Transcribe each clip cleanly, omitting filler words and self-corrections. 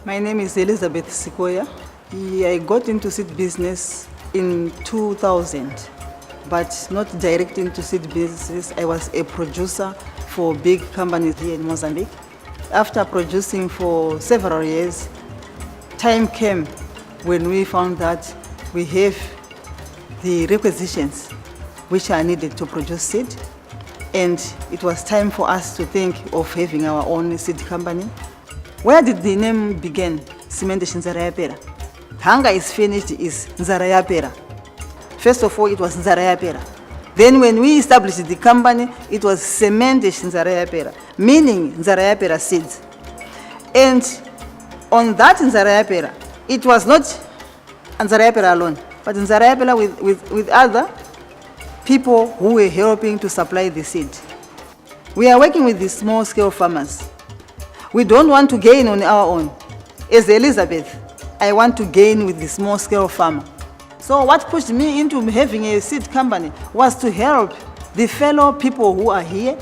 My name is Elizabeth Sikoya. I got into seed business in 2000, but not direct into seed business. I was a producer for big companies here in Mozambique. After producing for several years, time came when we found that we have the requisitions which are needed to produce seed, and it was time for us to think of having our own seed company. Where did the name begin? CIMMYT Nzara Yapera. Hunger is finished is Nzara Yapera. First of all, it was Nzara Yapera. Then when we established the company, it was CIMMYT Nzara Yapera, meaning Nzara Yapera Seeds. And on that Nzara Yapera, it was not Nzara Yapera alone, but Nzara Yapera with other people who were helping to supply the seed. We are working with the small-scale farmers. We don't want to gain on our own. As Elizabeth, I want to gain with the small-scale farmer. So what pushed me into having a seed company was to help the fellow people who are here,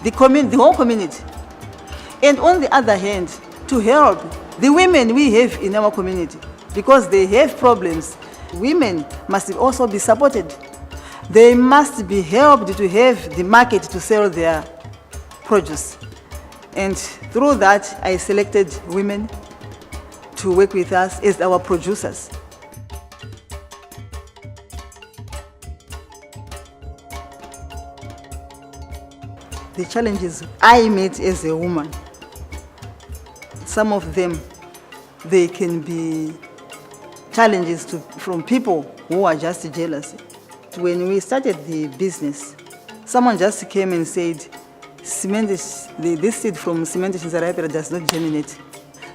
the whole community. And on the other hand, to help the women we have in our community, because they have problems. Women must also be supported. They must be helped to have the market to sell their produce. And through that, I selected women to work with us as our producers. The challenges I met as a woman, some of them, they can be challenges from people who are just jealous. When we started the business, someone just came and said, this seed from CIMMYT Nzara Yapera does not germinate.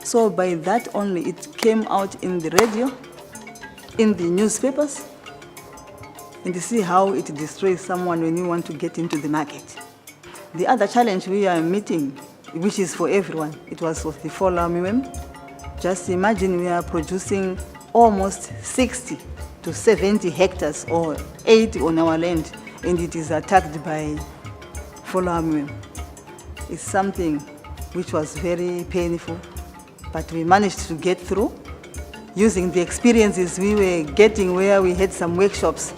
So by that only, it came out in the radio, in the newspapers, and you see how it destroys someone when you want to get into the market. The other challenge we are meeting, which is for everyone, it was of the fall armyworm. Just imagine we are producing almost 60 to 70 hectares or 80 on our land, and it is attacked by fall armyworm. It's something which was very painful, but we managed to get through using the experiences we were getting where we had some workshops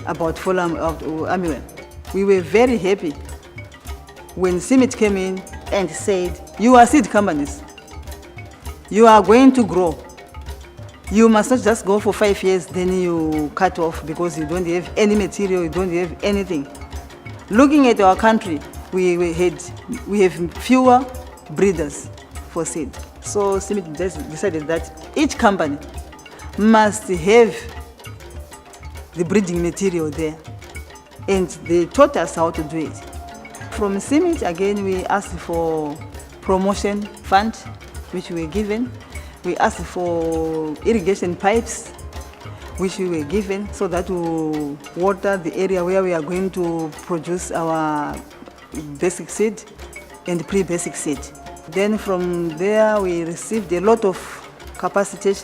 about fall armyworm. We were very happy when CIMMYT came in and said, you are seed companies. You are going to grow. You must not just go for 5 years, then you cut off because you don't have any material, you don't have anything. Looking at our country, we have fewer breeders for seed. So CIMMYT decided that each company must have the breeding material there. And they taught us how to do it. From CIMMYT, again, we asked for promotion fund, which we were given. We asked for irrigation pipes, which we were given, so that we water the area where we are going to produce our basic seed and pre-basic seed. Then from there, we received a lot of capacity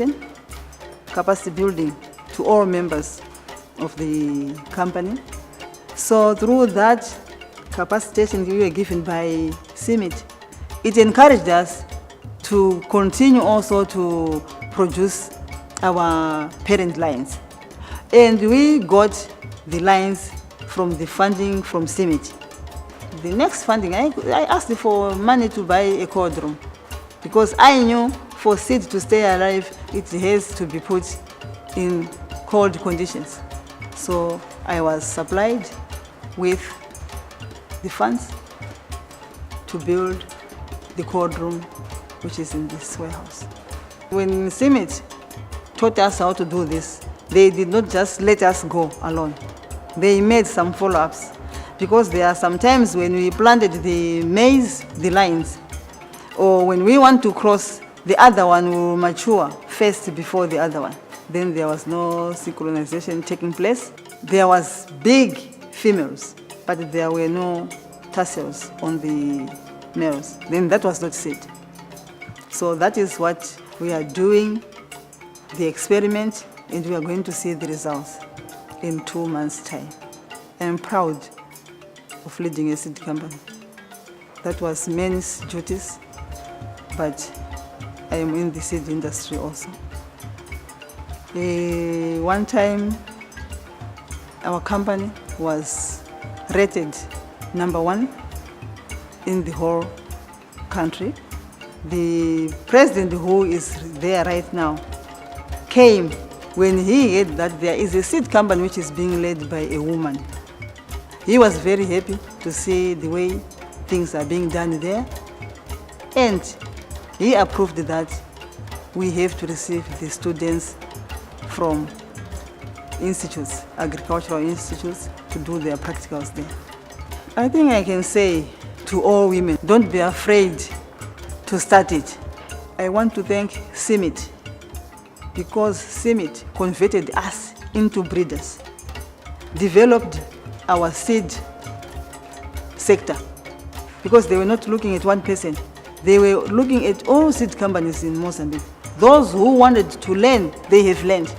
building to all members of the company. So through that capacitation we were given by CIMMYT, it encouraged us to continue also to produce our parent lines. And we got the lines from the funding from CIMMYT. The next funding, I asked for money to buy a cold room, because I knew for seed to stay alive, it has to be put in cold conditions. So I was supplied with the funds to build the cold room, which is in this warehouse. When CIMMYT taught us how to do this, they did not just let us go alone. They made some follow-ups, because there are some times when we planted the maize, the lines, or when we want to cross, the other one will mature first before the other one. Then there was no synchronization taking place. There was big females, but there were no tassels on the males. Then that was not seed. So that is what we are doing, the experiment, and we are going to see the results in 2 months' time. I am proud of leading a seed company. That was men's duties, but I am in the seed industry also. One time, our company was rated #1 in the whole country. The president who is there right now came when he heard that there is a seed company which is being led by a woman. He was very happy to see the way things are being done there, and he approved that we have to receive the students from institutes, agricultural institutes, to do their practicals there. I think I can say to all women, don't be afraid to start it. I want to thank CIMMYT, because CIMMYT converted us into breeders, developed our seed sector, because they were not looking at one person. They were looking at all seed companies in Mozambique. Those who wanted to learn, they have learned.